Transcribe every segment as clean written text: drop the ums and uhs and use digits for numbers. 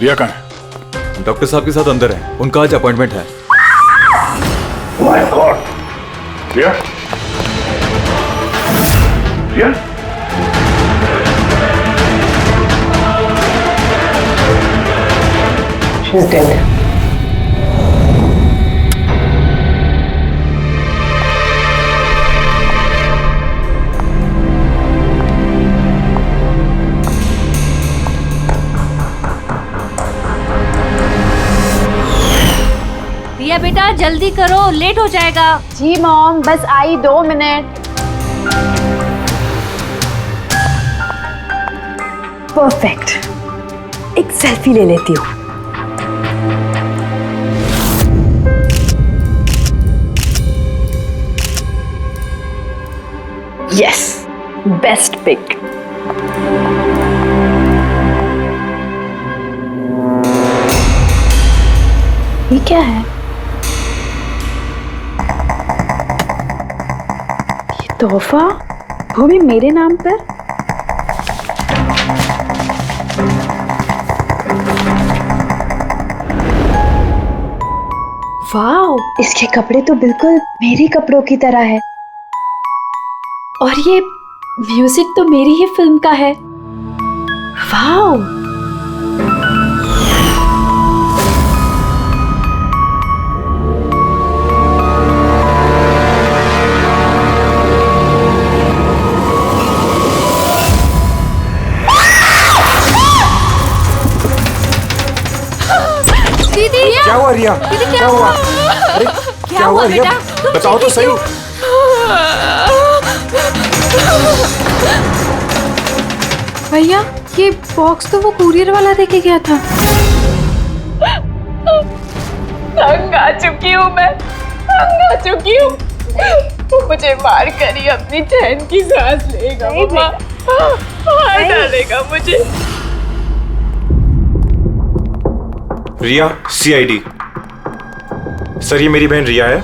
रिया कहाँ है? डॉक्टर साहब के साथ अंदर है, उनका आज अपॉइंटमेंट है। My god, Riya, Riya, she is dead. Riya बेटा जल्दी करो, लेट हो जाएगा। जी मॉम, बस आई 2 मिनट। परफेक्ट, एक सेल्फी ले लेती हूँ। Yes, best pic. ये क्या है? ये तोहफा, वो भी मेरे नाम पर। वाओ, इसके कपड़े तो बिल्कुल मेरे कपड़ों की तरह है। और ये म्यूजिक तो मेरी ही फिल्म का है। वाओ, दीदी क्या हुआ रिया? दीदी क्या हुआ? अरे क्या हुआ रिया? बेटा? तुम बताओ तो सही। भैया ये बॉक्स तो वो कुरियर वाला देके गया था। तंग आ चुकी हूँ मैं, तंग आ चुकी हूँ। वो मुझे मार कर ही अपनी चैन की सांस लेगा, मम्मा मार डालेगा मुझे। रिया, CID। सर ये मेरी बहन रिया है।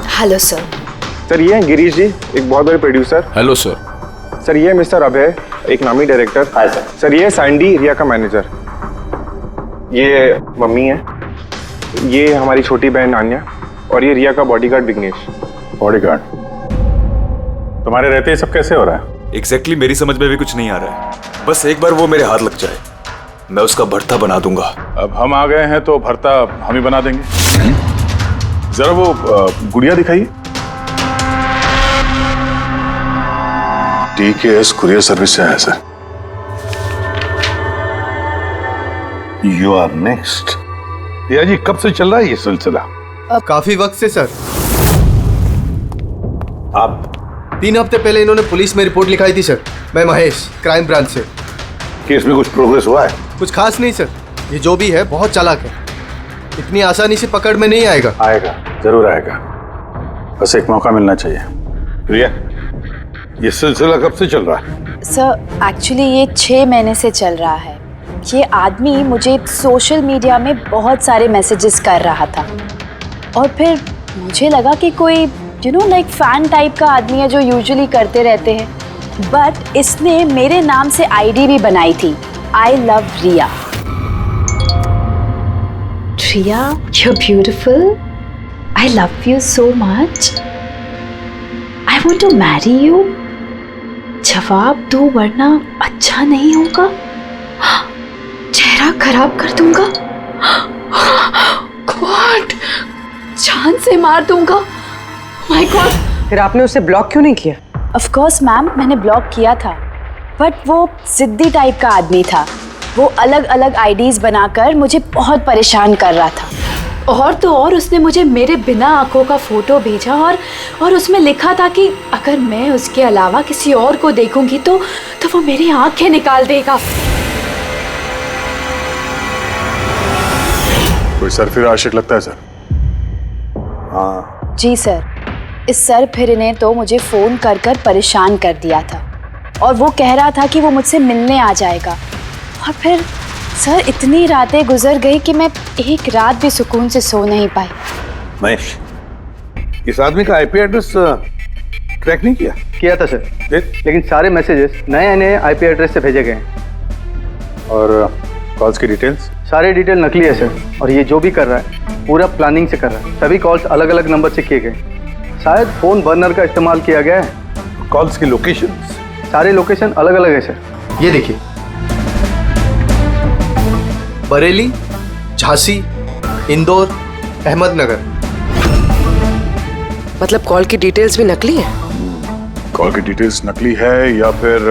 Hello sir. सर ये हैं गिरीश जी, एक बहुत बड़े प्रोड्यूसर। Hello sir. सर ये मिस्टर अभय, एक नामी डायरेक्टर। Hi sir. सर ये सैंडी, रिया का मैनेजर। ये मम्मी है, ये हमारी छोटी बहन आन्या, और ये रिया का बॉडीगार्ड विघ्नेश। बॉडीगार्ड, तुम्हारे रहते ही सब कैसे हो रहा है? एग्जैक्टली मेरी समझ में भी कुछ नहीं आ रहा है। बस एक बार वो मेरे हाथ लग जाए, मैं उसका भरता बना दूंगा। अब हम आ गए हैं तो भरता हम ही बना देंगे। जरा वो गुड़िया दिखाइए। TKS कुरियर सर्विस से आया sir. You are next. Riya ji कब से चल रहा है ये सिलसिला? काफी वक्त से सर। आप 3 हफ्ते पहले इन्होंने पुलिस में रिपोर्ट लिखाई थी सर। मैं महेश, क्राइम ब्रांच से। केस में कुछ प्रोग्रेस हुआ है? कुछ खास नहीं सर, ये जो भी है बहुत चालाक है, इतनी आसानी से पकड़ में नहीं आएगा। आएगा, जरूर आएगा, बस एक मौका मिलना चाहिए। रिया, ये सिलसिला कब से चल रहा है? सर एक्चुअली ये 6 महीने से चल रहा है। ये आदमी मुझे सोशल मीडिया में बहुत सारे मैसेजेस कर रहा था, और फिर मुझे लगा कि कोई लाइक फैन टाइप का आदमी है जो यूजुअली करते रहते हैं, बट इसने मेरे नाम से ID भी बनाई थी, I love Riya. Riya, you're beautiful. I love you so much. I want to marry you. जवाब दो वरना अच्छा नहीं होगा, चेहरा खराब कर दूंगा, गॉड जान से मार दूंगा। My God. फिर आपने उसे ब्लॉक क्यों नहीं किया? ऑफ कोर्स मैम, मैंने ब्लॉक किया था, बट वो जिद्दी टाइप का आदमी था। वो अलग अलग IDs बनाकर मुझे बहुत परेशान कर रहा था, और तो और उसने मुझे मेरे बिना आंखों का फोटो भेजा, और उसमें लिखा था कि अगर मैं उसके अलावा किसी और को देखूंगी तो वो मेरी आंखें निकाल देगा। कोई सरफिर आशिक लगता है सर। हाँ जी सर, इस सर फिर ने तो मुझे फोन कर कर परेशान कर दिया था, और वो कह रहा था कि वो मुझसे मिलने आ जाएगा। और फिर सर इतनी रातें गुजर गई कि मैं एक रात भी सुकून से सो नहीं पाई। महेश, इस आदमी का IP एड्रेस ट्रैक नहीं किया? किया था सर, लेकिन सारे मैसेजेस नए नए IP एड्रेस से भेजे गए हैं। और कॉल्स की डिटेल्स? सारे डिटेल नकली है सर, और ये जो भी कर रहा है पूरा प्लानिंग से कर रहा है। सभी कॉल्स अलग अलग नंबर से किए गए, शायद फोन बर्नर का इस्तेमाल किया गया है। कॉल्स की लोकेशंस? सारे लोकेशन अलग अलग है सर। ये देखिए, बरेली, झांसी, इंदौर, अहमदनगर। मतलब कॉल की डिटेल्स भी नकली है? कॉल की डिटेल्स नकली है या फिर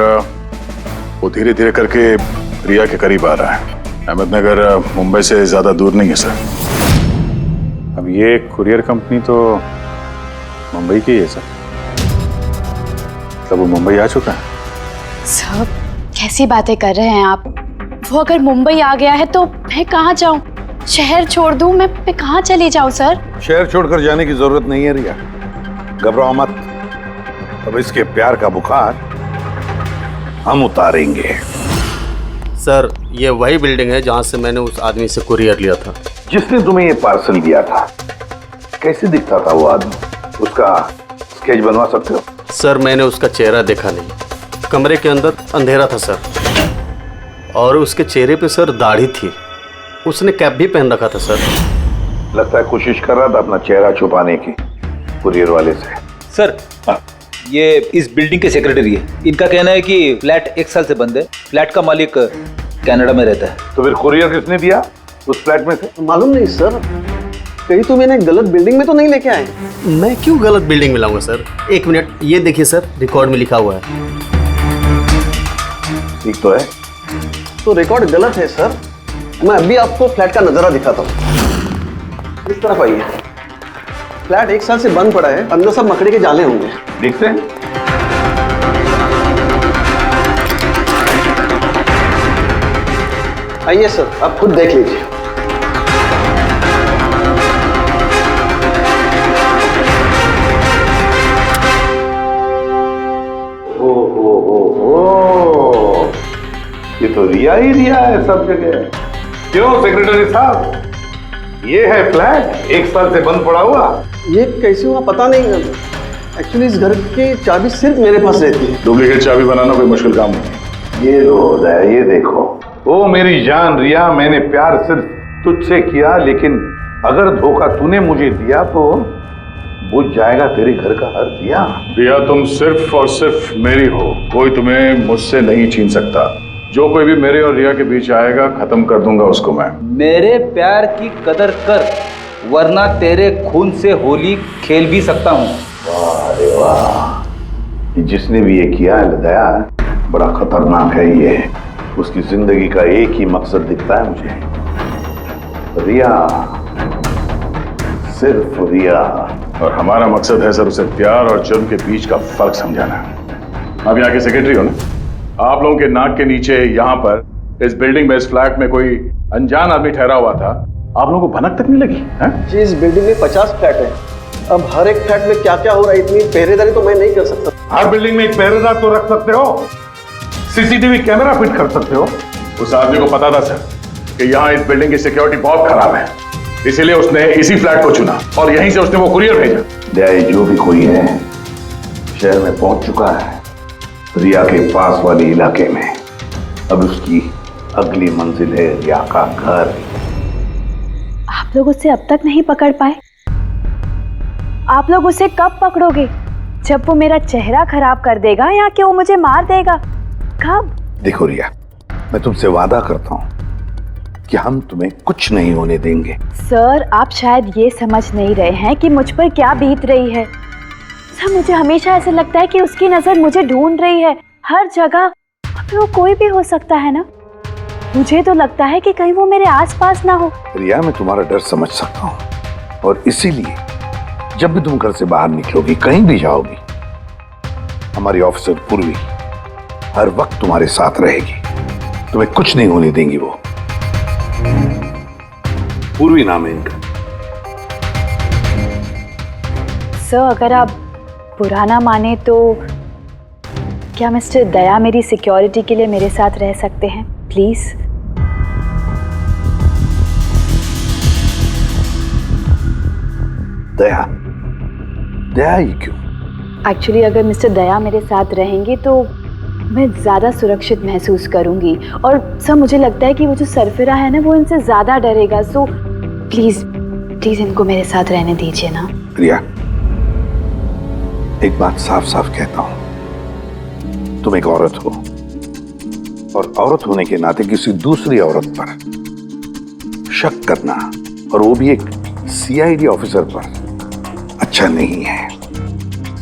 वो धीरे धीरे करके रिया के करीब आ रहा है। अहमदनगर मुंबई से ज्यादा दूर नहीं है सर। अब ये कुरियर कंपनी तो मुंबई की है सर। मतलब वो मुंबई आ चुका है। सर कैसी बातें कर रहे हैं आप? वो अगर मुंबई आ गया है तो मैं कहाँ जाऊँ? शहर छोड़ दूँ? मैं कहाँ चली जाऊँ सर? शहर छोड़कर जाने की जरूरत नहीं है रिया, घबराओ मत। अब इसके प्यार का बुखार हम उतारेंगे। सर ये वही बिल्डिंग है जहाँ से मैंने उस आदमी से कुरियर लिया था। जिसने तुम्हें ये पार्सल दिया था, कैसे दिखता था वो आदमी? उसका स्केच बनवा सकते हो? सर मैंने उसका चेहरा देखा नहीं, कमरे के अंदर अंधेरा था सर, और उसके चेहरे पे सर दाढ़ी थी। उसने कैप भी पहन रखा था सर। लगता है कोशिश कर रहा था अपना चेहरा छुपाने की कुरियर वाले से। सर ये इस बिल्डिंग के सेक्रेटरी है। इनका कहना है कि फ्लैट 1 साल से बंद है। फ्लैट का मालिक कनाडा में रहता है। तो फिर कुरियर किसने दिया उस फ्लैट में से? मालूम नहीं सर, कहीं तो मैंने गलत बिल्डिंग में तो नहीं लेके आए। मैं क्यों गलत बिल्डिंग में लाऊंगा सर? एक मिनट, ये देखिए सर, रिकॉर्ड में लिखा हुआ है। ठीक तो है? तो रिकॉर्ड गलत है सर। मैं अभी आपको फ्लैट का नजारा दिखाता हूँ। इस तरफ आइए। फ्लैट 1 साल से बंद पड़ा है, अंदर सब मकड़ी के जाले होंगे। देखते हैं। आइए सर, आप खुद देख लीजिए। ये तो रिया ही रिया है सब जगह। क्यों सेक्रेटरी साहब, ये है फ्लैट 1 साल से बंद पड़ा हुआ। ये कैसे हुआ पता नहीं। एक्चुअली इस घर की चाबी सिर्फ मेरे पास रहती है। डुप्लीकेट चाबी बनाना कोई मुश्किल काम नहीं। ये लो उदय, ये देखो। ओ मेरी जान रिया, मैंने प्यार सिर्फ तुझसे किया, लेकिन अगर धोखा तूने मुझे दिया तो बुझ जाएगा तेरे घर का हर दिया। रिया तुम सिर्फ और सिर्फ मेरी हो, कोई तुम्हें मुझसे नहीं छीन सकता। जो कोई भी मेरे और रिया के बीच आएगा खत्म कर दूंगा उसको मैं। मेरे प्यार की कदर कर, वरना तेरे खून से होली खेल भी सकता हूँ। वाह रे वाह, जिसने भी ये किया है दया, बड़ा खतरनाक है ये। उसकी जिंदगी का एक ही मकसद दिखता है मुझे, रिया, सिर्फ रिया। और हमारा मकसद है सर उसे प्यार और जुर्म के बीच का फर्क समझाना। आप यहाँ के सेक्रेटरी हो ना? आप लोगों के नाक के नीचे यहाँ पर इस बिल्डिंग में, इस फ्लैट में कोई अनजान आदमी ठहरा हुआ था, आप लोगों को भनक तक नहीं लगी है? जी, इस बिल्डिंग में 50 फ्लैट है। अब हर एक फ्लैट में क्या क्या हो रहा है, इतनी पहरेदारी तो मैं नहीं कर सकता। हर बिल्डिंग में एक पहरेदार तो रख सकते हो, सीसीटीवी कैमरा फिट कर सकते हो। उस आदमी को पता था सर कि यहाँ इस बिल्डिंग की सिक्योरिटी बहुत खराब है, इसीलिए उसने इसी फ्लैट को चुना और यहीं से उसने वो कुरियर भेजा। दया जो भी कोई है शहर में पहुंच चुका है, रिया के पास वाले इलाके में। अब उसकी अगली मंजिल है रिया का घर। आप लोग उसे अब तक नहीं पकड़ पाए? आप लोग उसे कब पकड़ोगे? जब वो मेरा चेहरा खराब कर देगा या कि वो मुझे मार देगा? कब? देखो रिया, मैं तुमसे वादा करता हूं कि हम तुम्हें कुछ नहीं होने देंगे। सर आप शायद ये समझ नहीं रहे हैं कि मुझ पर क्या बीत रही है। सर मुझे हमेशा ऐसा लगता है कि उसकी नजर मुझे ढूंढ रही है हर जगह। अब वो कोई भी हो सकता है ना? मुझे तो लगता है कि कहीं वो मेरे आसपास ना हो। रिया मैं तुम्हारा डर समझ सकता हूँ, और इसीलिए जब भी तुम घर से बाहर निकलोगी, कहीं भी जाओगी, हमारी ऑफिसर पूर्वी हर वक्त तुम्हारे साथ रहेगी। तुम्हें कुछ नहीं होने देंगी वो। पूर्वी नाम है इनका। सर अगर आप पुराना माने तो क्या मिस्टर दया मेरी सिक्योरिटी के लिए मेरे साथ रह सकते हैं प्लीज? दया? दया ही क्यों? एक्चुअली अगर मिस्टर दया मेरे साथ रहेंगे तो मैं ज़्यादा सुरक्षित महसूस करूंगी। और सर मुझे लगता है कि वो जो सरफिरा है ना वो इनसे ज़्यादा डरेगा। सो प्लीज़ प्लीज़ इनको मेरे साथ रहने दीजिए ना। प्रिया, एक बात साफ साफ कहता हूं, तुम एक औरत हो और औरत होने के नाते किसी दूसरी औरत पर शक करना, और वो भी एक सीआईडी ऑफिसर पर, अच्छा नहीं है।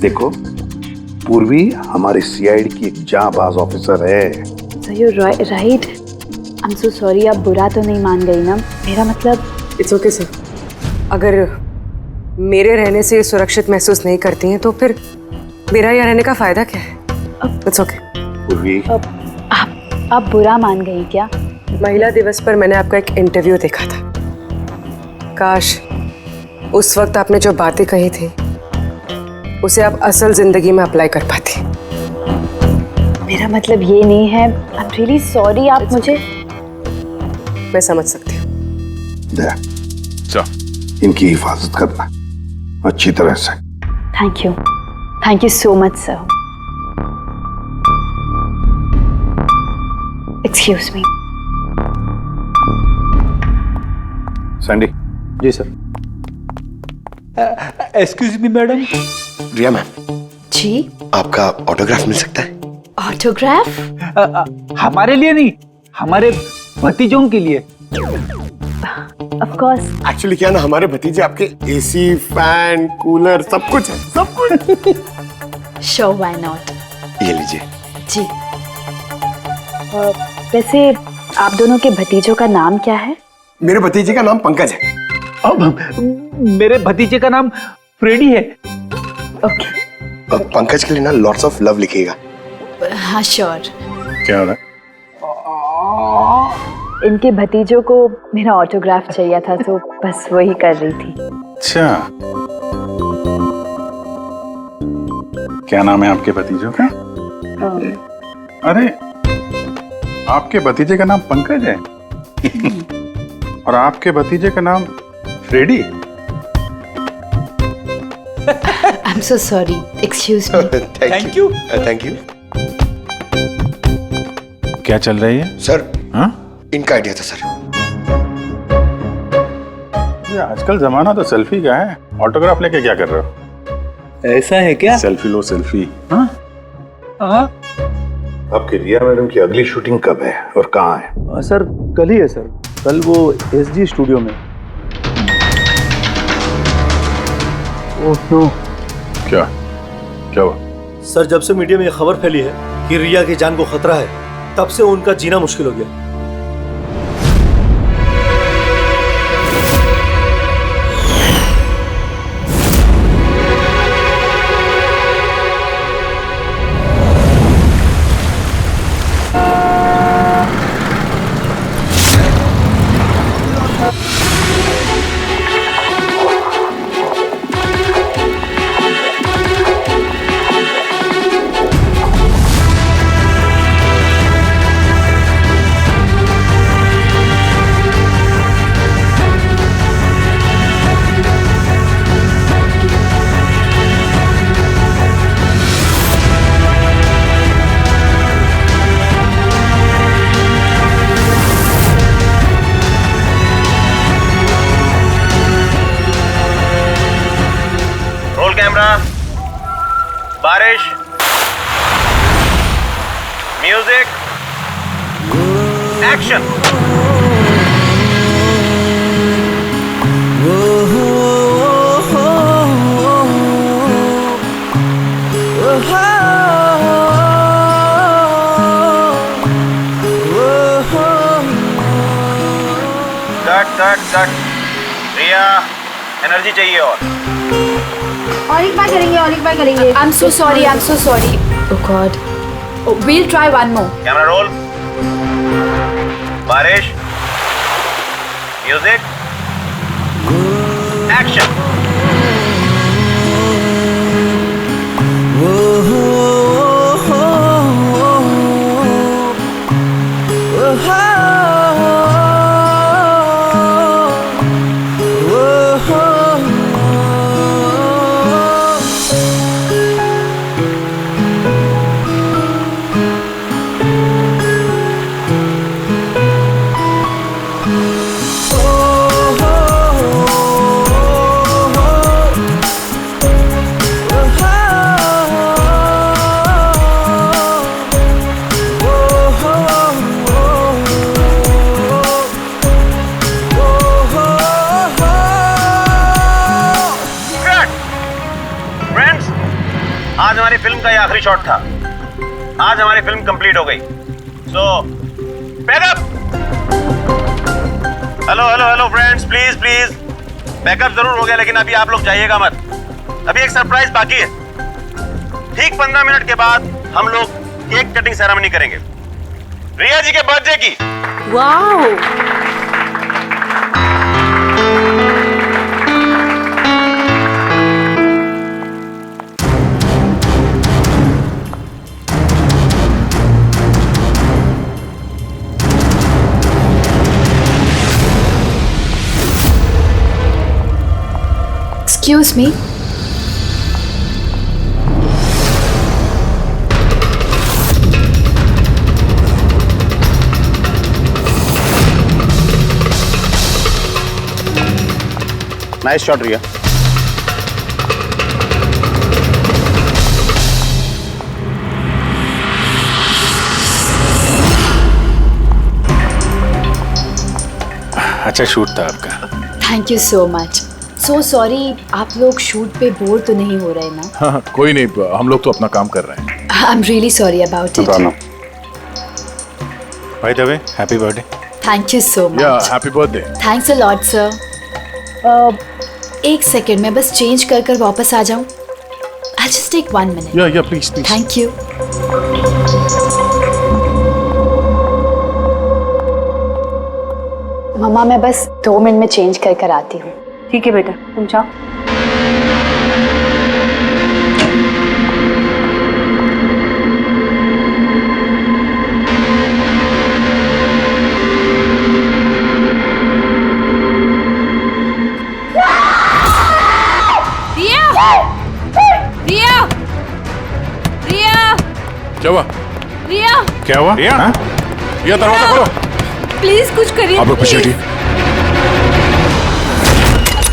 देखो, पूर्वी हमारी सीआईडी की एक जांबाज ऑफिसर है। So you right. I am so sorry. आप बुरा तो नहीं मान गई ना? मेरा मतलब इट्स ओके सर। अगर मेरे रहने से सुरक्षित महसूस नहीं करती हैं तो फिर मेरा यहाँ रहने का फायदा क्या है? It's okay. पूर्वी, आप बुरा मान गई क्या? महिला दिवस पर मैंने आपका एक इंटरव्यू देखा था। काश उस वक्त आपने जो बातें कही थी उसे आप असल जिंदगी में अप्लाई कर पाती। मेरा मतलब ये नहीं है। आई एम रियली सॉरी। आप मुझे मैं समझ सकती हूँ। इनकी हिफाजत करना अच्छी तरह से। Thank you so much sir. Excuse me. Sandy. जी sir. Excuse me madam. Riya ma'am ji, आपका ऑटोग्राफ मिल सकता है? ऑटोग्राफ? हमारे लिए नहीं, हमारे भतीजों के लिए। Of course. एक्चुअली क्या ना, हमारे भतीजे आपके एसी, फैन, कूलर सब कुछ है, सब कुछ। Show why not. ये लीजिए। जी। वैसे आप दोनों के भतीजों का नाम क्या है? मेरे भतीजे का नाम पंकज है। अब मेरे भतीजे का नाम फ्रेडी है। ओके। पंकज के लिए ना लॉट्स ऑफ लव लिखिएगा। हाँ श्योर। क्या हो रहा है? इनके भतीजों को मेरा ऑटोग्राफ चाहिए था तो बस वही कर रही थी। अच्छा, क्या नाम है आपके भतीजों का? अरे, आपके भतीजे का नाम पंकज है और आपके भतीजे का नाम Freddy. I am so sorry. Excuse me. Thank you. Thank you. क्या चल रही है सर? हाँ? इनका आइडिया था सर। ये आजकल जमाना तो सेल्फी का है, ऑटोग्राफ लेके क्या कर रहे हो? ऐसा है क्या? सेल्फी लो सेल्फी। हाँ? आपकी रिया मैडम की अगली शूटिंग कब है और कहाँ है? सर कल ही है सर। कल वो एसजी स्टूडियो में। Oh no. क्या हुआ? सर, जब से मीडिया में यह खबर फैली है कि रिया की जान को खतरा है, तब से उनका जीना मुश्किल हो गया। बारिश, music, action. Cut. Riya, energy चाहिए और एक बार करेंगे। I am so sorry. Oh god. We'll try one more. Camera roll. बारिश, म्यूजिक, एक्शन। आखिरी शॉट था। आज हमारी फिल्म कंप्लीट हो गई। So backup. Hello hello hello friends, please please backup जरूर हो गया, लेकिन अभी आप लोग जाइएगा मत। अभी एक सरप्राइज बाकी है। ठीक 15 मिनट के बाद हम लोग केक कटिंग सेरेमनी करेंगे रिया जी के बर्थडे की। वाह, Excuse me. नाइस शॉट रिया। अच्छा शूट था आपका। Thank you so much. So sorry, आप लोग शूट पे बोर तो नहीं हो रहे ना? हाँ कोई नहीं, हम लोग तो अपना काम कर रहे हैं। I am really sorry about it. By the way, happy birthday. Thank you so yeah much. Happy birthday. Thanks a lot sir. एक सेकेंड, मैं बस चेंज कर कर वापस आ जाऊं। I just take 1 minute. Yeah please please. Thank you. मम्मा मैं बस 2 मिनट में चेंज कर कर आती हूँ। ठीक है बेटा, तुम जाओ। रिया, रिया, रिया, क्या हुआ? रिया, क्या हुआ? रिया, हाँ? रिया दरवाजा खोलो। प्लीज कुछ करिए। आप लोग पीछे please। हटिए।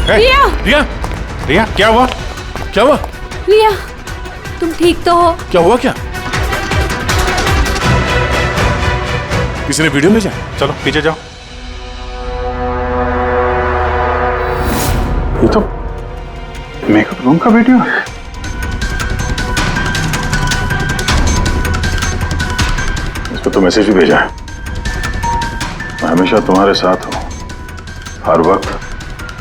रिया, रिया, रिया क्या हुआ? क्या हुआ? रिया, तुम ठीक तो हो? क्या हुआ क्या? किसी ने वीडियो भेजा? चलो पीछे जाओ। ये तो मेकअप रूम का वीडियो है। इस पर तो मैसेज भी भेजा है, मैं हमेशा तुम्हारे साथ हूँ, हर वक्त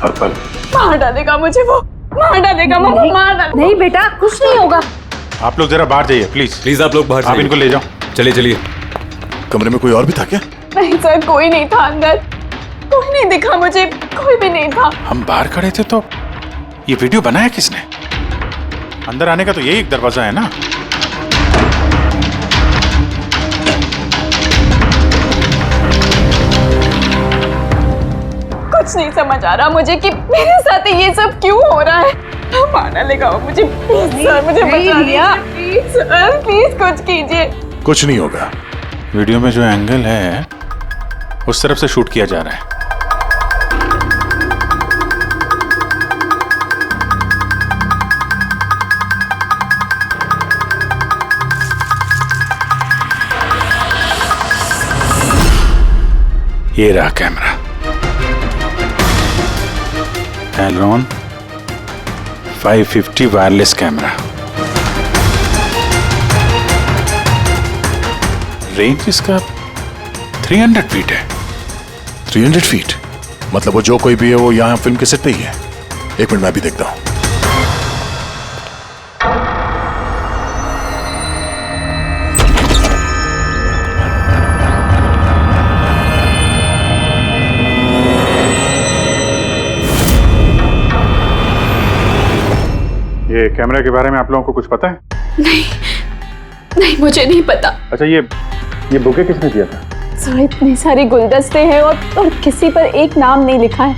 हर पल। मार डालेगा मुझे वो, मार डालेगा, मार डालेगा। नहीं बेटा, कुछ नहीं होगा। आप लोग जरा बाहर जाइए प्लीज। प्लीज आप लोग बाहर आप इनको ले जाओ। चलिए चलिए। कमरे में कोई और भी था क्या? नहीं सर, कोई नहीं था अंदर, कोई नहीं दिखा मुझे, कोई भी नहीं था। हम बाहर खड़े थे तो ये वीडियो बनाया किसने? अंदर आने का तो यही एक दरवाजा है ना। कुछ नहीं समझ आ रहा मुझे कि मेरे साथ ये सब क्यों हो रहा है। मार डालेगा वो मुझे। प्लीज सर, मुझे बचा दिया। प्लीज सर, प्लीज कुछ कीजिए। कुछ नहीं होगा। वीडियो में जो एंगल है उस तरफ से शूट किया जा रहा है। ये रहा camera, Elron 550 wireless camera. Range इसका 300 फीट है। 300 फीट? मतलब वो जो कोई भी है वो यहाँ फिल्म के सेट पे ही है। एक मिनट मैं भी देखता हूँ। ये कैमरा के बारे में आप लोगों को कुछ पता है? नहीं मुझे नहीं पता। अच्छा ये बुके किसने दिया था? सर इतने सारे गुलदस्ते हैं और किसी पर एक नाम नहीं लिखा है।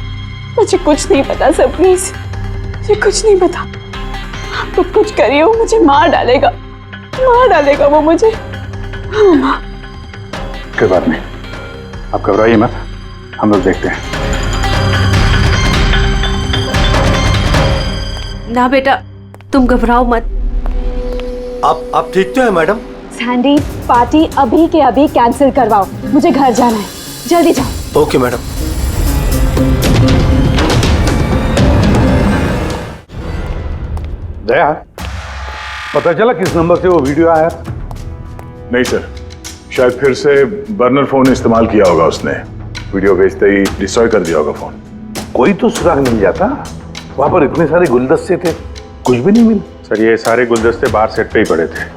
मुझे कुछ नहीं पता सर, प्लीज मुझे कुछ नहीं पता। आप तो कुछ करिए, वो मुझे मार डालेगा वो मुझे। कोई बात नहीं, आप घबराइए मत, हम लोग देखते हैं। ना बेटा, तुम घबराओ मत। आप ठीक तो है मैडम? सैंडी, पार्टी अभी के अभी कैंसिल करवाओ, मुझे घर जाना है, जल्दी जाओ। Okay madam. दया, पता चला किस नंबर से वो वीडियो आया? नहीं सर, शायद फिर से बर्नर फोन इस्तेमाल किया होगा उसने। वीडियो भेजते ही डिस्ट्रॉय कर दिया होगा फोन। कोई तो सुराग मिल जाता। वहां पर इतने सारे गुलदस्ते थे, कुछ भी नहीं मिला। सर ये सारे गुलदस्ते बाहर सेट पे ही पड़े थे।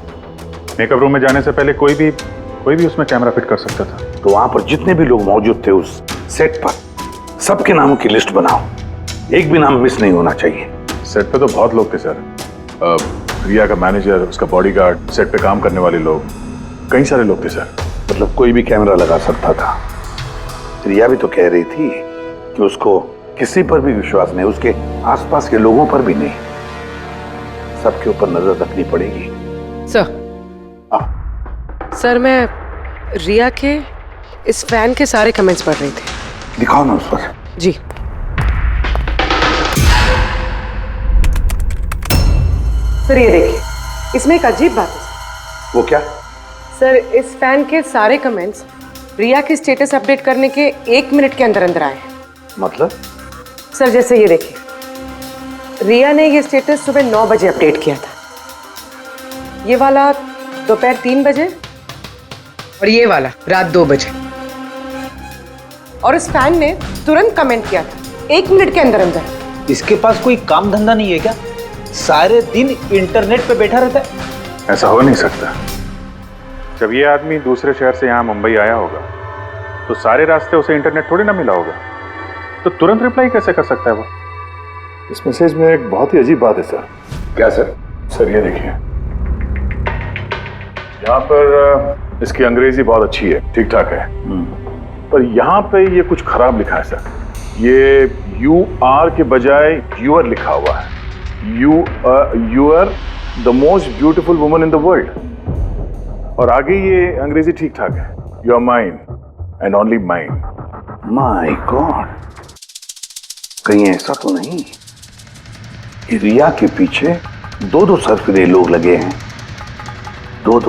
मेकअप रूम में जाने से पहले कोई भी उसमें कैमरा फिट कर सकता था। तो वहां पर जितने भी लोग मौजूद थे उस सेट पर, सबके नामों की लिस्ट बनाओ। एक भी नाम मिस नहीं होना चाहिए। सेट पे तो बहुत लोग थे सर। रिया का मैनेजर, उसका बॉडीगार्ड, सेट पे काम करने वाले लोग, कई सारे लोग थे सर। मतलब कोई भी कैमरा लगा सकता था। रिया भी तो कह रही थी कि उसको किसी पर भी विश्वास नहीं, उसके आसपास के लोगों पर भी नहीं। सबके ऊपर नजर रखनी पड़ेगी। सर मैं रिया के इस फैन के सारे कमेंट्स पढ़ रही थी। दिखाओ ना उस पर। जी। सर ये देखिए, इसमें एक अजीब बात है। वो क्या? सर इस फैन के सारे कमेंट्स रिया के स्टेटस अपडेट करने के 1 मिनट के अंदर अंदर आए हैं। मतलब? सर जैसे ये देखिए, रिया ने ये स्टेटस सुबह 9 बजे अपडेट किया था, ये वाला दोपहर 3 बजे और ये वाला रात 2 बजे। और इस फैन ने तुरंत कमेंट किया था 1 मिनट के अंदर अंदर। इसके पास कोई काम धंधा नहीं है क्या? सारे दिन इंटरनेट पे बैठा रहता है। ऐसा हो नहीं सकता। जब ये आदमी दूसरे शहर से यहाँ मुंबई आया होगा तो सारे रास्ते उसे इंटरनेट थोड़ी ना मिला होगा, तो तुरंत रिप्लाई कैसे कर सकता है वो? इस मैसेज में एक बहुत ही अजीब बात है सर। क्या सर? सर ये देखिए, यहाँ पर इसकी अंग्रेजी बहुत अच्छी है, ठीक ठाक है, पर यहाँ पे ये कुछ खराब लिखा है सर। ये यू आर के बजाय यूर लिखा हुआ है। You are the most beautiful woman in the world. और आगे ये अंग्रेजी ठीक ठाक है, you are mine and only mine. My god, कहीं ऐसा तो नहीं कि रिया के पीछे 2 सरफिरे लोग लगे हैं? 2।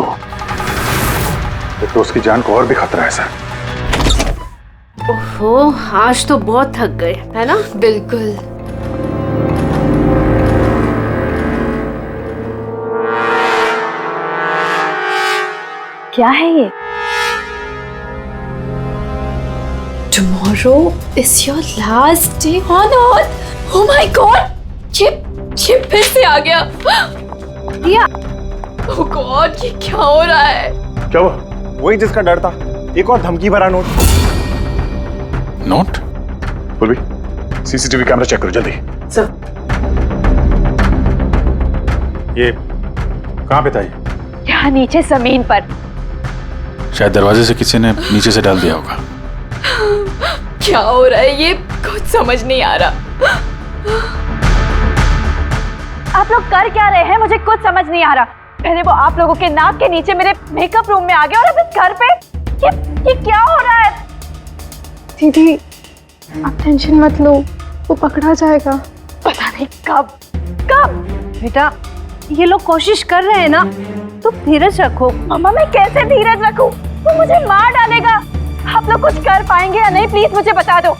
तो उसकी जान को और भी खतरा है सर। ओहो, आज तो बहुत थक गए, है ना? बिल्कुल। क्या है ये? Tomorrow is your last day on earth. Oh my God! ये फिर से आ गया। रिया, oh God, ये क्या हो रहा है? क्या हुआ? वही जिसका डर था, एक और धमकी भरा नोट। नोट? पूर्वी, सीसीटीवी कैमरा चेक करो जल्दी। सर ये कहाँ पे था ये? यहाँ नीचे जमीन पर। शायद दरवाजे से किसी ने नीचे से डाल दिया होगा। क्या हो रहा है ये? कुछ समझ नहीं आ रहा। आप लोग कर क्या रहे हैं? मुझे कुछ समझ नहीं आ रहा। पहले वो आप लोगों के नाक के नीचे मेरे मेकअप रूम में आ गया और अब इस घर पे ये क्या हो रहा है? दीदी आप टेंशन मत लो, वो पकड़ा जाएगा। पता नहीं कब। बेटा ये लोग कोशिश कर रहे हैं ना, तो धीरज रखो। मम्मा मैं कैसे धीरज रखूं? वो मुझे मार डालेगा। आप लोग कुछ कर पाएंगे या नहीं, प्लीज मुझे बता दो।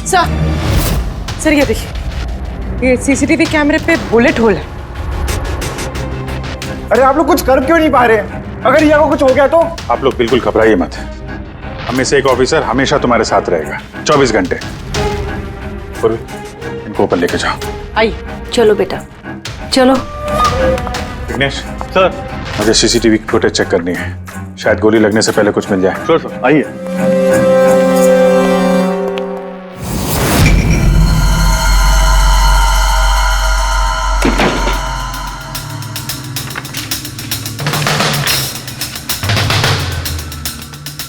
सर ये देखिए, ये सीसीटीवी कैमरे पे बुलेट होल है। अरे आप लोग कुछ कर क्यों नहीं पा रहे? अगर रिया को कुछ हो गया तो? आप लोग बिल्कुल घबराइए मत। हम में से एक ऑफिसर हमेशा तुम्हारे साथ रहेगा 24 घंटे। पूर्वी, इनको ऊपर लेके जाओ। आइए। चलो बेटा चलो। विघ्नेश सर, मुझे सीसीटीवी फुटेज चेक करनी है, शायद गोली लगने से पहले कुछ मिल जाए। श्योर सर, आइए।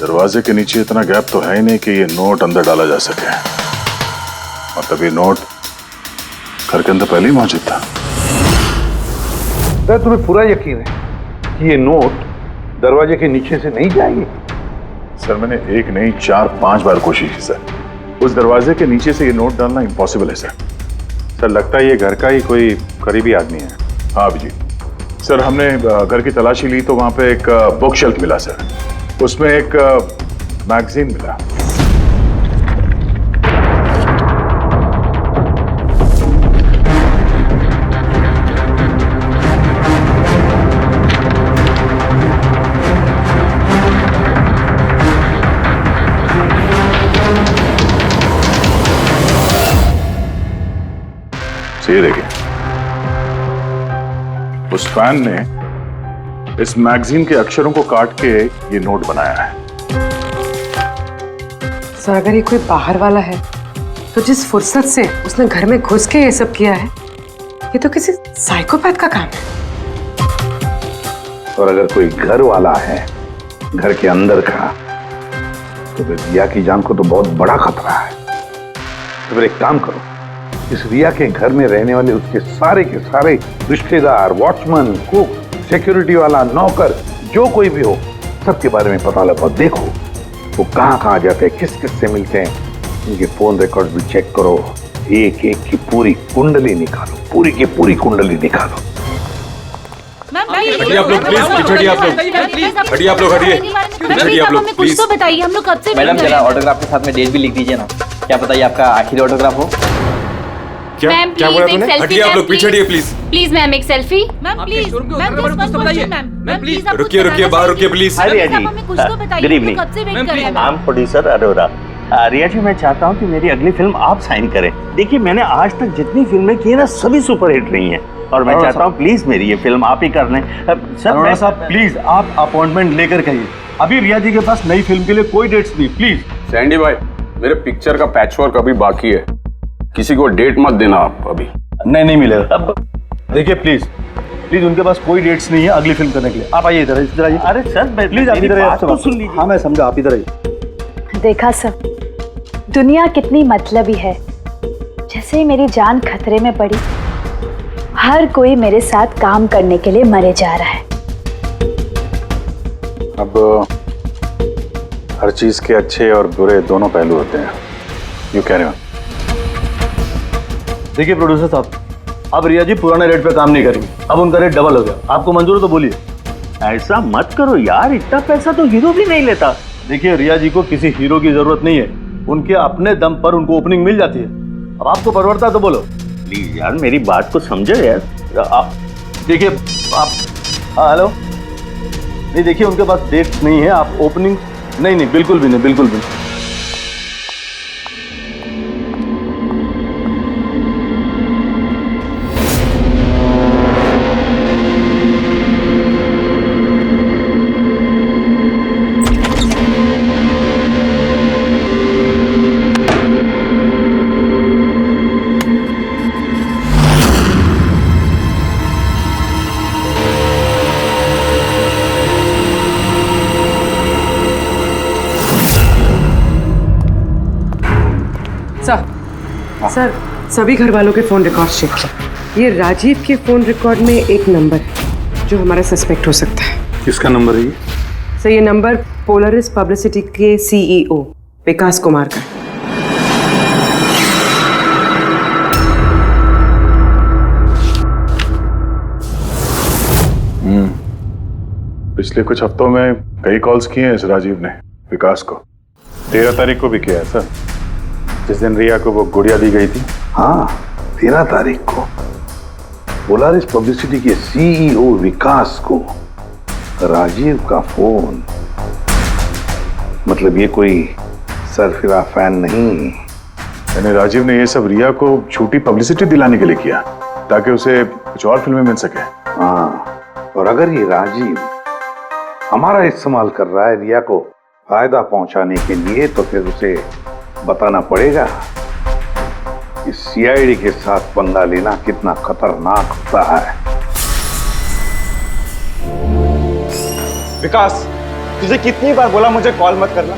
दरवाजे के नीचे इतना गैप तो है ही नहीं कि ये नोट अंदर डाला जा सके। मतलब ये नोट घर के अंदर पहले ही मौजूद था। सर तुम्हें पूरा यकीन है कि ये नोट दरवाजे के नीचे से नहीं जाएंगे? सर मैंने 1 नहीं 4-5 बार कोशिश की सर। उस दरवाजे के नीचे से ये नोट डालना इम्पॉसिबल है सर। सर लगता है ये घर का ही कोई करीबी आदमी है। हाँ जी सर, हमने घर की तलाशी ली तो वहां पे एक बुक शेल्फ मिला सर, उसमें एक मैगजीन मिला। उस फैन ने इस मैगजीन के अक्षरों को काट के ये नोट बनाया है। सर अगर ये कोई बाहर वाला है तो जिस फुर्सत से उसने घर में घुस के ये सब किया है, ये तो किसी साइकोपैथ का काम है। और अगर कोई घर वाला है, घर के अंदर का, तो फिर रिया की जान को तो बहुत बड़ा खतरा है। तो फिर एक काम करो, इस रिया के घर में रहने वाले उसके सारे के सारे रिश्तेदार, वॉचमैन, कुक, सिक्योरिटी वाला, नौकर, जो कोई भी हो, सबके बारे में पता लगाओ। देखो वो कहाँ जाते हैं, किस किस से मिलते हैं, उनके फोन रिकॉर्ड भी चेक करो। एक एक की पूरी कुंडली निकालो, पूरी की पूरी कुंडली निकालो। हटिए आप लोग प्लीज, हटिए आप लोग, हटिए आप लोग, हटिए आप लोग प्लीज। तो बताइए, हम लोग कब से मैडम जरा ऑटोग्राफ के साथ में डेट भी लिख दीजिए ना। क्या पता ये आपका आखिरी ऑटोग्राफ हो। क्या बोला तूने? हटिए आप लोग, पीछे हटिए प्लीज। प्लीज मैम एक selfie. Ma'am please, ma'am please रुकिए रुकिए, बाहर रुकिए please. Good evening, I am producer Arora. Riya ji, मैं चाहता हूँ कि मेरी अगली फिल्म आप साइन करें। देखिए मैंने आज तक जितनी फिल्में की है ना, सभी सुपरहिट रही हैं, और मैं चाहता हूँ प्लीज मेरी ये फिल्म आप ही कर लें। अरोड़ा साहब प्लीज आप अपॉइंटमेंट लेकर कहिए। अभी रिया जी के पास नई फिल्म के लिए कोई डेट्स नहीं, प्लीज। सैंडी भाई, मेरे पिक्चर का पैचवर्क अभी बाकी है, किसी को डेट मत देना आप अभी। नहीं मिलेगा। देखिए प्लीज उनके पास कोई डेट्स नहीं है अगली फिल्म करने के लिए। आप आइए इधर आइए। अरे सर प्लीज आप इधर आइए। हाँ मैं समझा, आप इधर आइए। देखा सब, दुनिया कितनी मतलबी है। जैसे ही मेरी जान खतरे में पड़ी, हर कोई मेरे साथ काम करने के लिए मरे जा रहा है। अब हर चीज के अच्छे और बुरे दोनों पहलू होते हैं। You carry on. देखिए प्रोड्यूसर साहब, अब रिया जी पुराने रेट पे काम नहीं करेंगे, अब उनका रेट डबल हो गया। आपको मंजूर है तो बोलिए। ऐसा मत करो यार, इतना पैसा तो हीरो भी नहीं लेता। देखिए रिया जी को किसी हीरो की जरूरत नहीं है, उनके अपने दम पर उनको ओपनिंग मिल जाती है। अब आपको परवड़ता है तो बोलो। प्लीज यार मेरी बात को समझो यार। आप देखिए, आप हेलो, नहीं देखिए उनके पास डेट नहीं है। आप ओपनिंग नहीं बिल्कुल भी नहीं, बिल्कुल भी नहीं। सर सभी घर वालों के फोन रिकॉर्ड चेक किया। ये राजीव के फोन रिकॉर्ड में एक नंबर है जो हमारा सस्पेक्ट हो सकता है। किसका नंबर है ये? सर ये नंबर पोलरिस पब्लिसिटी के सीईओ विकास कुमार का। पिछले कुछ हफ्तों में कई कॉल्स किए हैं इस राजीव ने विकास को। 13 तारीख को भी किया है सर, जिस दिन रिया को वो गुड़िया दी गई थी। हाँ 13 तारीख को पोलरिस पब्लिसिटी के सीईओ विकास को राजीव का फोन। मतलब ये कोई सरफिरा फैन नहीं। यानी राजीव ने ये सब रिया को झूठी पब्लिसिटी दिलाने के लिए किया ताकि उसे कुछ और फिल्में मिल सके। हाँ, और अगर ये राजीव हमारा इस्तेमाल कर रहा है रिया को फायदा पहुंचाने के लिए, तो फिर उसे बताना पड़ेगा कि सीआईडी के साथ पंगा लेना कितना खतरनाक होता है। विकास, तुझे कितनी बार बोला मुझे कॉल मत करना।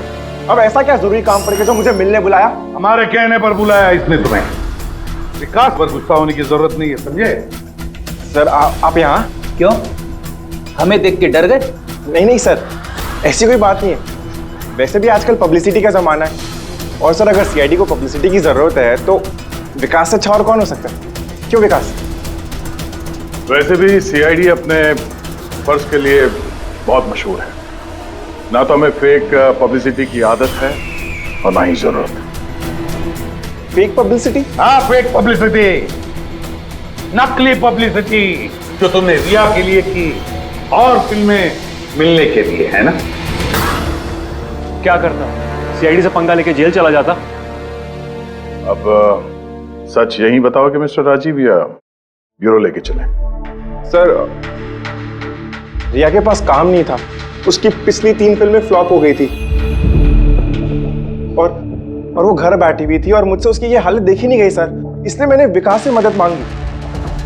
अब ऐसा क्या जरूरी काम पड़ गया जो मुझे मिलने बुलाया? हमारे कहने पर बुलाया इसने तुम्हें। विकास पर गुस्सा होने की जरूरत नहीं है, समझे? सर आप यहाँ क्यों? हमें देख के डर गए? नहीं सर, ऐसी कोई बात नहीं है। वैसे भी आजकल पब्लिसिटी का जमाना है, और सर अगर सीआईडी को पब्लिसिटी की जरूरत है तो विकास से अच्छा और कौन हो सकता है? क्यों विकास? वैसे भी सीआईडी अपने फर्ज के लिए बहुत मशहूर है। ना तो हमें फेक पब्लिसिटी की आदत है और ना ही जरूरत। Fake publicity? हाँ फेक पब्लिसिटी, नकली पब्लिसिटी जो तुमने रिया के लिए की और फिल्में मिलने के लिए, है ना? क्या करता? सीआईडी से पंगा लेके जेल चला जाता। अब सच यही बताओ कि मिस्टर राजीव या ब्यूरो लेके चले। सर रिया के पास काम नहीं था, उसकी पिछली 3 फिल्में फ्लॉप हो गई थी और वो घर बैठी हुई थी और मुझसे उसकी ये हालत देखी नहीं गई सर, इसलिए मैंने विकास से मदद मांगी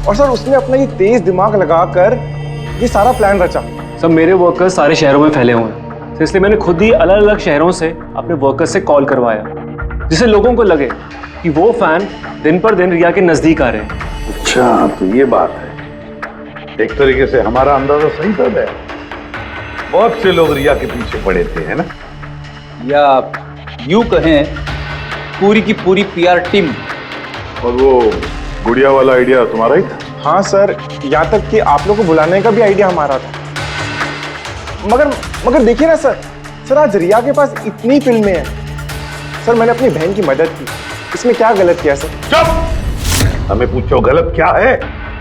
और सर उसने अपना ये तेज दिमाग लगाकर ये सारा प्लान रचा। सब मेरे वर्कर्स सारे शहरों में फैले हुए हैं, तो इसलिए मैंने खुद ही अलग अलग शहरों से अपने वर्कर्स से कॉल करवाया, जिससे लोगों को लगे कि वो फैन दिन पर दिन रिया के नजदीक आ रहे हैं। अच्छा, तो ये बात है। एक तरीके से हमारा अंदाजा सही था। बहुत से लोग रिया के पीछे पड़े थे, है ना? या यूं कहें पूरी की पूरी पीआर टीम। और वो गुड़िया वाला आइडिया तुम्हारा ही था? हाँ सर, यहाँ तक कि आप लोगों को बुलाने का भी आइडिया हमारा था। मगर देखिए ना सर आज रिया के पास इतनी फिल्में हैं सर, मैंने अपनी बहन की मदद की, इसमें क्या गलत किया सर? चुप! हमें पूछो गलत क्या है?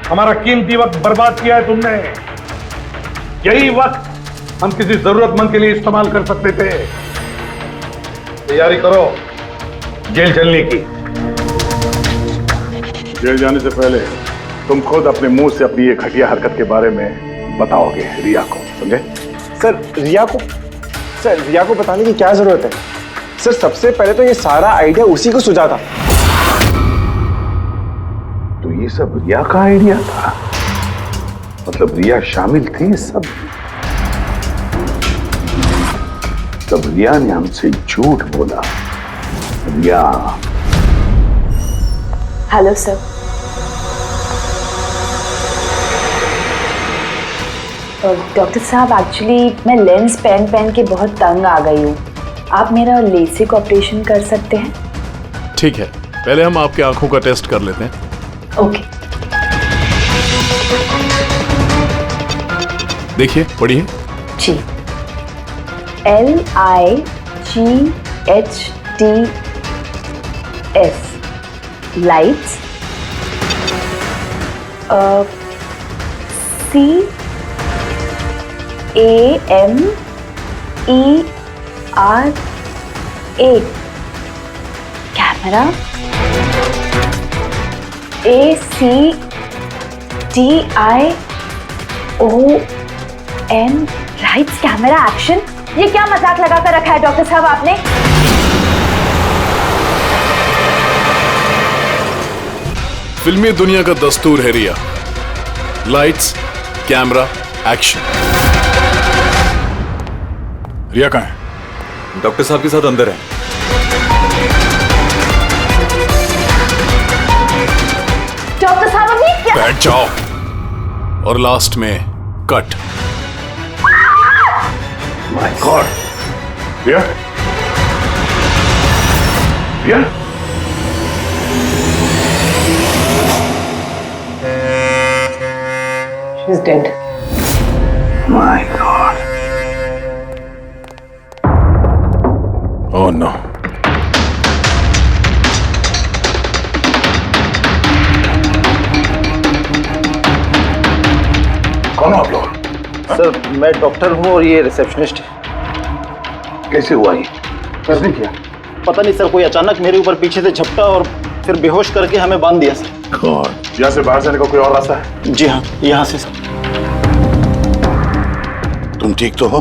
हमारा कीमती वक्त बर्बाद किया है तुमने। यही वक्त हम किसी जरूरतमंद के लिए इस्तेमाल कर सकते थे। तैयारी करो जेल चलने की। जेल जाने से पहले तुम खुद अपने मुंह से अपनी ये घटिया हरकत के बारे में बताओगे रिया को, समझे? सर रिया को बताने की क्या जरूरत है सर? सबसे पहले तो ये सारा आइडिया उसी को सुझा था। तो ये सब रिया का आइडिया था? मतलब रिया शामिल थी इस सब? तब रिया ने हमसे झूठ बोला। रिया। Hello sir. डॉक्टर साहब, एक्चुअली मैं लेंस पहन के बहुत तंग आ गई हूँ। आप मेरा लेसिक ऑपरेशन कर सकते हैं? ठीक है, पहले हम आपके आंखों का टेस्ट कर लेते हैं। ओके। देखिए, पढ़िए। जी। LIGHTS lights. CAMERA camera. ACTION lights camera action. ये क्या मजाक लगा कर रखा है डॉक्टर साहब आपने? फिल्मी दुनिया का दस्तूर है Riya. Lights, camera, action. Riya कहाँ है? डॉक्टर साहब के साथ अंदर है। डॉक्टर साहब अभी क्या? बैठ जाओ। और लास्ट में cut. My god. Riya? Riya? She's dead. My God. Oh no. कौन हो आप लोग? सर मैं डॉक्टर हूँ और ये रिसेप्शनिस्ट है। कैसे हुआ ये? किसने किया? पता नहीं सर, कोई अचानक मेरे ऊपर पीछे से झपटा और फिर बेहोश करके हमें बांध दिया सर। यहाँ से बाहर जाने का कोई और रास्ता है? जी हाँ, यहाँ से सर। तुम ठीक तो हो?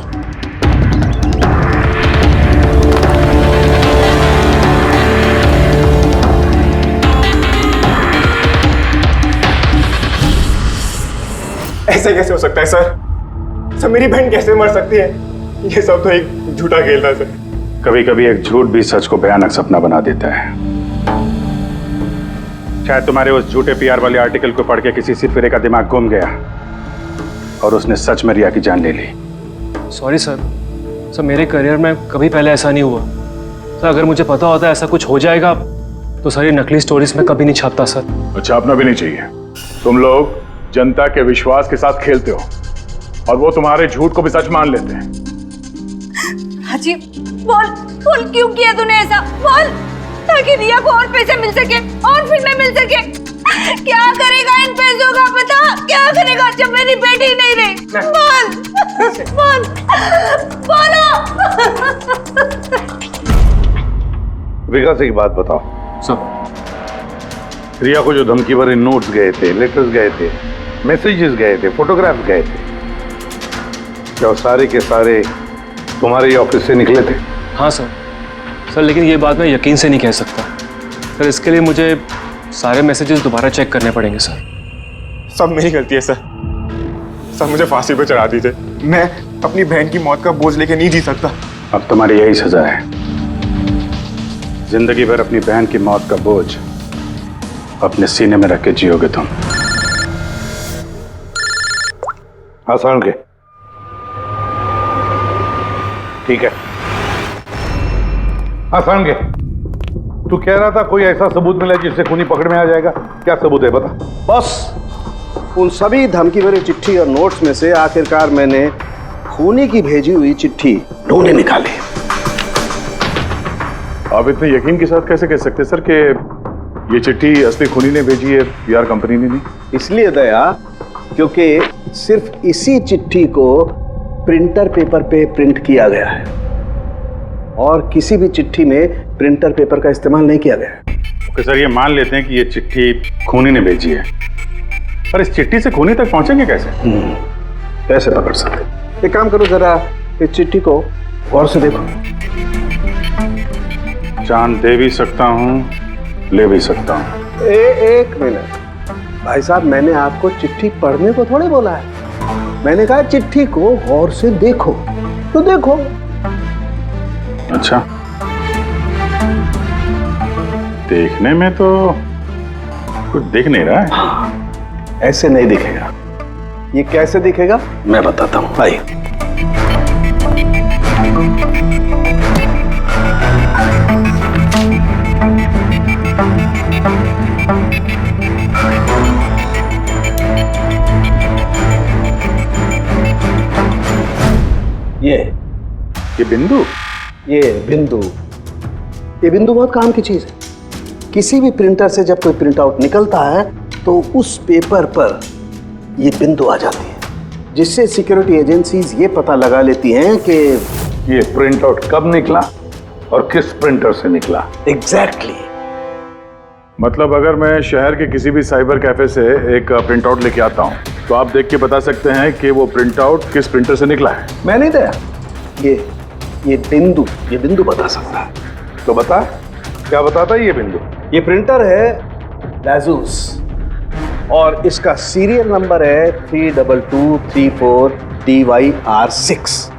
ऐसे कैसे हो सकता है सर? मेरी बहन कैसे मर सकती है? ये सब तो एक झूठा खेल था सर। कभी कभी एक झूठ भी सच को भयानक सपना बना देता है। शायद तुम्हारे उस झूठे पीआर वाले आर्टिकल को पढ़ के किसी सिरफिरे का दिमाग घूम गया और उसने सच में रिया की जान ले ली। सॉरी सर, मेरे करियर में कभी पहले ऐसा नहीं हुआ सर। अगर मुझे पता होता ऐसा कुछ हो जाएगा तो सारी नकली स्टोरीज में कभी नहीं छापता सर। छापना भी नहीं चाहिए। तुम लोग जनता के विश्वास के साथ खेलते हो और वो तुम्हारे झूठ को भी सच मान लेते हैं। राजीव, बोल क्यों किया तूने ऐसा? बोल, ताकि रिया को और पैसे मिल सके और फिल्में मिल सके। क्या करेगा इन पैसों का? पता क्या करेगा जब मेरी बेटी नहीं रही? बोल बोलो। विकास एक बात बताओ। सब रिया को जो धमकी भरे नोट्स गए थे, लेटर्स गए थे, मैसेजेस गए थे, फोटोग्राफ गए थे, क्या वो सारे के सारे तुम्हारे ही ऑफिस से निकले थे? हाँ सर, लेकिन ये बात मैं यकीन से नहीं कह सकता सर। इसके लिए मुझे सारे मैसेजेस दोबारा चेक करने पड़ेंगे सर। सब मेरी गलती है सर। सब मुझे फांसी पे चढ़ा दीजिए। मैं अपनी बहन की मौत का बोझ लेके नहीं जी सकता। अब तुम्हारी यही सजा है, जिंदगी भर अपनी बहन की मौत का बोझ अपने सीने में रख के जियोगे तुम। आसान के ठीक है। आसान के तू कह रहा था कोई ऐसा सबूत मिला जिससे खूनी पकड़ में आ जाएगा, क्या सबूत है बता? बस उन सभी धमकी भरी चिट्ठी और नोट्स में से आखिरकार मैंने खूनी की भेजी हुई चिट्ठी ढूंढे निकाली। आप इतने यकीन के साथ कैसे कह सकते सर कि ये चिट्ठी असली खूनी ने भेजी है, पीआर कंपनी ने नहीं? इसलिए दया क्योंकि सिर्फ इसी चिट्ठी को प्रिंटर पेपर पे प्रिंट किया गया है और किसी भी चिट्ठी में प्रिंटर पेपर का इस्तेमाल नहीं किया गया है। ओके सर, ये मान लेते हैं कि ये चिट्ठी खूनी ने भेजी है, पर इस चिट्ठी से खूनी तक पहुंचेंगे कैसे? कैसे पकड़ सकते? एक काम करो, जरा इस चिट्ठी को गौर से देखो। जान दे भी सकता हूँ, ले भी सकता हूँ। एक मिनट भाई साहब, मैंने आपको चिट्ठी पढ़ने को थोड़े बोला है, मैंने कहा चिट्ठी को गौर से देखो। तो देखो। अच्छा, देखने में तो कुछ दिख नहीं रहा है। ऐसे नहीं दिखेगा। ये कैसे दिखेगा मैं बताता हूं, आइए। ये बिंदु, ये बिंदु बहुत काम की चीज है। किसी भी प्रिंटर से जब कोई प्रिंट आउट निकलता है तो उस पेपर पर ये बिंदु आ जाती है, जिससे सिक्योरिटी एजेंसीज ये पता लगा लेती हैं कि ये प्रिंट आउट कब निकला और किस प्रिंटर से निकला। एग्जैक्टली। मतलब अगर मैं शहर के किसी भी साइबर कैफे से एक प्रिंट आउट लेके आता हूँ तो आप देख के बता सकते हैं कि वो प्रिंट आउट किस प्रिंटर से निकला है? मैं नहीं दया, ये बिंदु बता सकता है। तो बता, क्या बताता है ये बिंदु? ये प्रिंटर है लाजूस और इसका सीरियल नंबर है 32234 DYR6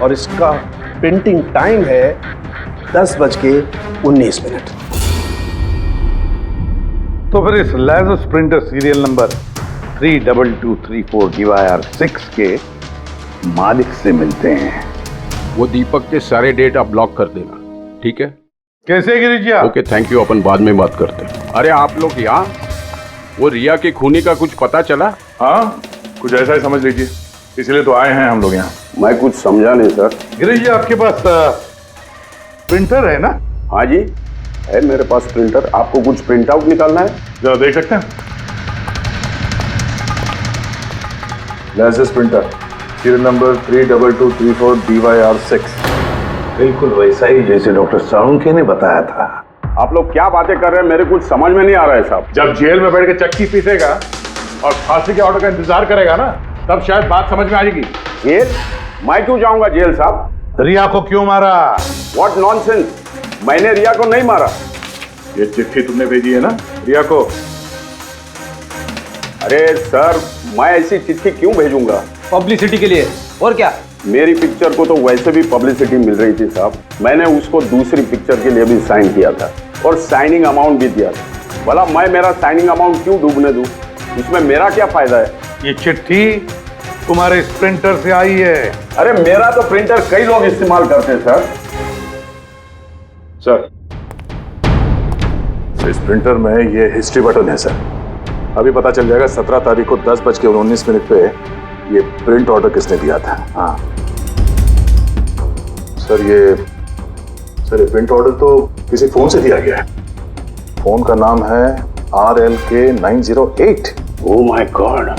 और इसका प्रिंटिंग टाइम है 10:19। तो फिर इस लाजूस प्रिंटर सीरियल नंबर 32234 DYR6 के मालिक से मिलते हैं। वो दीपक के सारे डेटा ब्लॉक कर देना, ठीक है? कैसे गिरीश? ओके, थैंक यू, अपन बाद में बात करते हैं। अरे आप लोग यहाँ, वो रिया के खूनी का कुछ पता चला? हाँ, कुछ ऐसा ही समझ लीजिए, इसलिए तो आए हैं हम लोग यहाँ। मैं कुछ समझा नहीं सर। गिरीश जी, आपके पास प्रिंटर है ना? हाँ जी है मेरे पास प्रिंटर। आपको कुछ प्रिंट आउट निकालना है? जरा देख सकते हैं। लाजूस प्रिंटर सीरियल नंबर 32234 DYR6, बिल्कुल वैसा ही जैसे डॉक्टर साळुंखे ने बताया था। आप लोग क्या बातें कर रहे हैं, मेरे कुछ समझ में नहीं आ रहा है साहब। जब जेल में बैठ के चक्की पीसेगा और फांसी के ऑर्डर का इंतजार करेगा ना, तब शायद बात समझ में आएगी। जेल? मैं क्यों जाऊंगा जेल साहब? रिया को क्यों मारा? व्हाट नॉनसेंस, मैंने रिया को नहीं मारा। ये चिट्ठी तुमने भेजी है ना रिया को? अरे सर, मैं ऐसी चिट्ठी क्यों भेजूंगा? पब्लिसिटी के लिए, और क्या? मेरी पिक्चर को तो वैसे भी पब्लिसिटी मिल रही थी साहब। मैंने उसको दूसरी पिक्चर के लिए भी साइन किया था और साइनिंग अमाउंट भी दिया था। भला मैं मेरा साइनिंग अमाउंट क्यों डूबने दूं? इसमें मेरा क्या फायदा है? ये चिट्ठी तुम्हारे इस प्रिंटर से आई है। अरे मेरा तो प्रिंटर कई लोग इस्तेमाल करते हैं सर, इस प्रिंटर में ये हिस्ट्री बटन है सर। अभी पता चल जाएगा 17 तारीख को 10:19 पे ये प्रिंट ऑर्डर किसने दिया था। हाँ सर, ये प्रिंट ऑर्डर तो किसी फोन से दिया गया है। फोन का नाम है RLK908। ओह माय गॉड,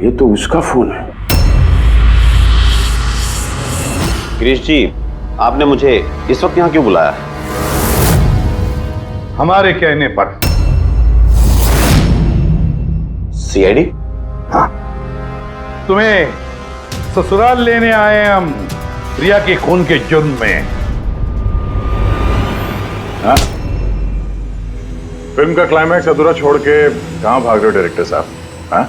ये तो उसका फोन है। गिरीश जी, आपने मुझे इस वक्त यहाँ क्यों बुलाया? हमारे कहने पर सीआईडी? हाँ, तुम्हें ससुराल लेने आए हैं हम रिया के खून के जुर्म में। हाँ? फिल्म का क्लाइमैक्स अधूरा छोड़ के कहां भाग रहे हो डायरेक्टर साहब? हाँ?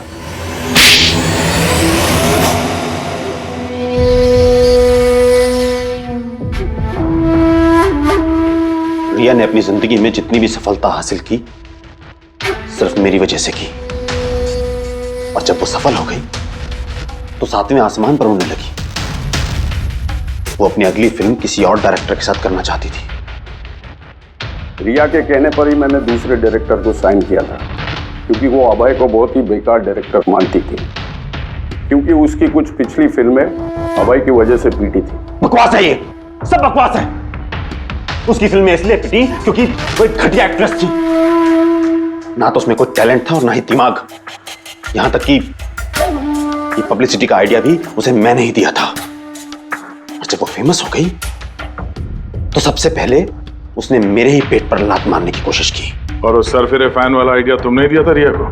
रिया ने अपनी जिंदगी में जितनी भी सफलता हासिल की सिर्फ मेरी वजह से की, और जब वो सफल हो गई तो सातवें आसमान पर उड़ने लगी। वो अपनी अगली फिल्म किसी और डायरेक्टर के साथ करना चाहती थी। रिया के कहने पर ही मैंने दूसरे डायरेक्टर को साइन किया था, क्योंकि वो अभय को बहुत ही बेकार डायरेक्टर मानती थी, क्योंकि उसकी कुछ पिछली फिल्में अभय की वजह से पीटी थी। बकवास है, ये सब बकवास है। उसकी फिल्में इसलिए पिटी क्योंकि वो एक घटिया एक्ट्रेस थी। ना तो उसमें कोई टैलेंट था और ना ही दिमाग। यहां तक कि पब्लिसिटी का आइडिया भी उसे मैंने ही दिया था। और जब वो फेमस हो गई तो सबसे पहले उसने मेरे ही पेट पर लात मारने की कोशिश की। और उस सरफिरे फैन वाला आइडिया तुमने ही दिया था रिया को?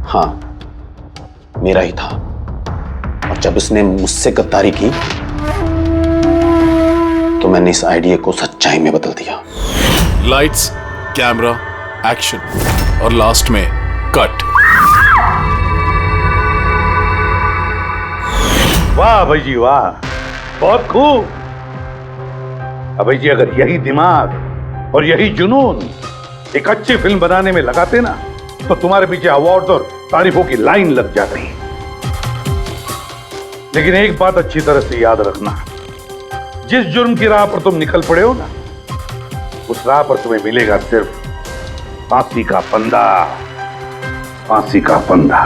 हाँ, मेरा ही था। और जब उसने मुझसे गद्दारी की तो मैंने इस आइडिया को सच्चाई में बदल दिया। लाइट्स, कैमरा, एक्शन और लास्ट में कट। वाह भाई जी वाह, बहुत खूब। अभय जी, अगर यही दिमाग और यही जुनून एक अच्छी फिल्म बनाने में लगाते ना, तो तुम्हारे पीछे अवार्ड और तारीफों की लाइन लग जाती। लेकिन एक बात अच्छी तरह से याद रखना, जिस जुर्म की राह पर तुम निकल पड़े हो ना, उस राह पर तुम्हें मिलेगा सिर्फ फांसी का फंदा, फांसी का फंदा।